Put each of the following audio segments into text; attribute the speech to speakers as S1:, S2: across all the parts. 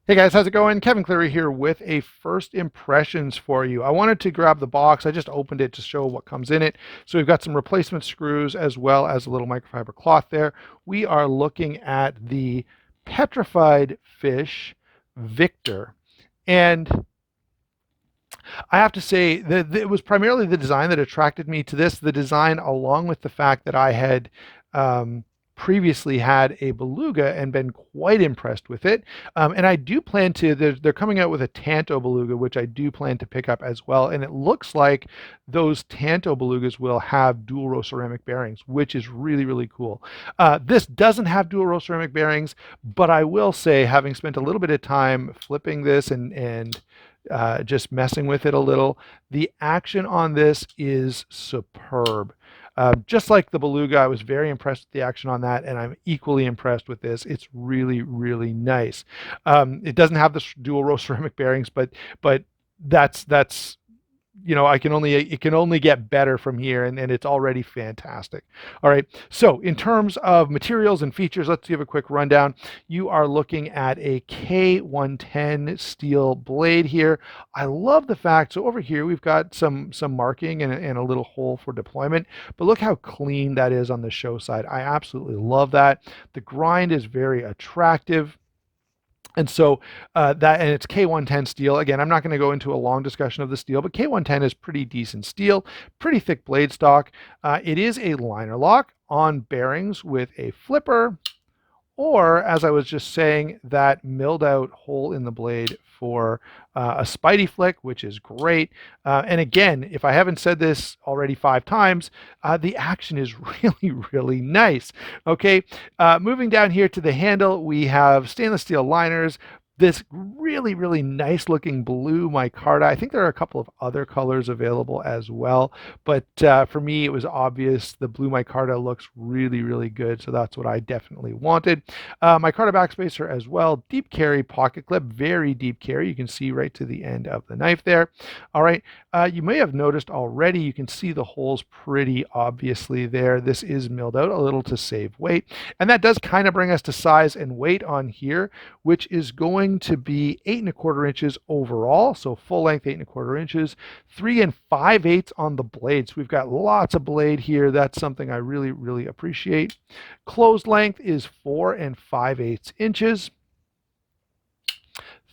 S1: Hey guys, how's it going? Kevin Cleary here with a first impressions for you. I wanted to grab the box. I just opened it to show what comes in it. So we've got some replacement screws as well as a little microfiber cloth there. We are looking at the Petrified Fish Victor. And I have to say that it was primarily the design that attracted me to this. The design, along with the fact that I had um, previously had a beluga and been quite impressed with it. And I do plan to. They're coming out with a Tanto beluga, which I do plan to pick up as well. And it looks like those Tanto belugas will have dual row ceramic bearings, which is really really cool. This doesn't have dual row ceramic bearings, but I will say, having spent a little bit of time flipping this and just messing with it a little. The action on this is superb. Just like the Beluga, I was very impressed with the action on that, and I'm equally impressed with this. It's really, really nice. It doesn't have the dual row ceramic bearings, but that's I can only it can only get better from here, and it's already fantastic. All right, so in terms of materials and features, let's give a quick rundown. You are looking at a K110 steel blade here. I love the fact, so over here we've got some marking and a little hole for deployment, but look how clean that is on the show side. I absolutely love that. The grind is very attractive. And so and it's K110 steel. Again, I'm not going to go into a long discussion of the steel, but K110 is pretty decent steel, pretty thick blade stock. It is a liner lock on bearings with a flipper, or as I was just saying, that milled out hole in the blade for a Spidey flick, which is great. And again, if I haven't said this already 5 times, the action is really, really nice. Okay, moving down here to the handle, we have stainless steel liners. This really, really nice looking blue micarta. I think there are a couple of other colors available as well, but for me, it was obvious the blue micarta looks really, really good, so that's what I definitely wanted. Micarta backspacer as well. Deep carry pocket clip, very deep carry. You can see right to the end of the knife there. All right, you may have noticed already, you can see the holes pretty obviously there. This is milled out a little to save weight, and that does kind of bring us to size and weight on here, which is going to be 8¼ inches overall, so full length 8¼ inches, 3 5/8 on the blade. So we've got lots of blade here. That's something I really, really appreciate. Closed length is 4 5/8 inches.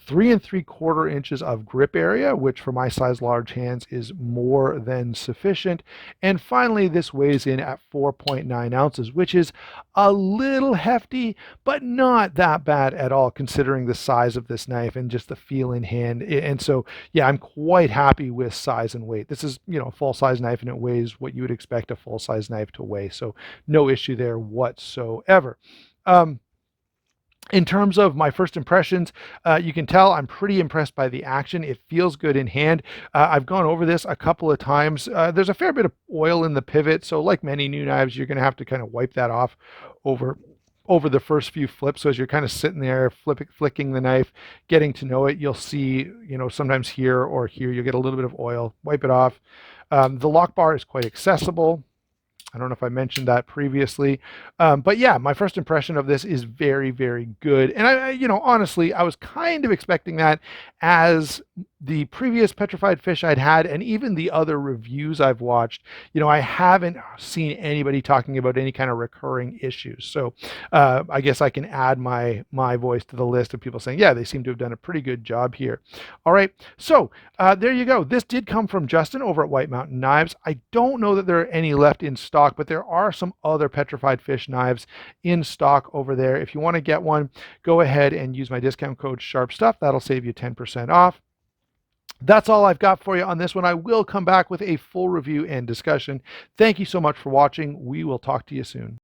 S1: 3 3/4 inches of grip area, which for my size large hands is more than sufficient. And finally, this weighs in at 4.9 ounces, which is a little hefty, but not that bad at all considering the size of this knife and just the feel in hand. And so, yeah, I'm quite happy with size and weight. This is, a full size knife and it weighs what you would expect a full size knife to weigh. So no issue there whatsoever. In terms of my first impressions, you can tell I'm pretty impressed by the action. It feels good in hand. I've gone over this a couple of times. There's a fair bit of oil in the pivot, so like many new knives, you're going to have to kind of wipe that off over the first few flips. So as you're kind of sitting there flicking the knife, getting to know it, you'll see, sometimes here or here, you'll get a little bit of oil. Wipe it off. The lock bar is quite accessible. I don't know if I mentioned that previously, but yeah, my first impression of this is very, very good. And honestly, I was kind of expecting that, as the previous Petrified Fish I'd had, and even the other reviews I've watched, I haven't seen anybody talking about any kind of recurring issues. So I guess I can add my voice to the list of people saying, yeah, they seem to have done a pretty good job here. All right, so there you go. This did come from Justin over at White Mountain Knives. I don't know that there are any left in stock, but there are some other Petrified Fish knives in stock over there. If you want to get one, go ahead and use my discount code SHARPSTUFF. That'll save you 10% off. That's all I've got for you on this one. I will come back with a full review and discussion. Thank you so much for watching. We will talk to you soon.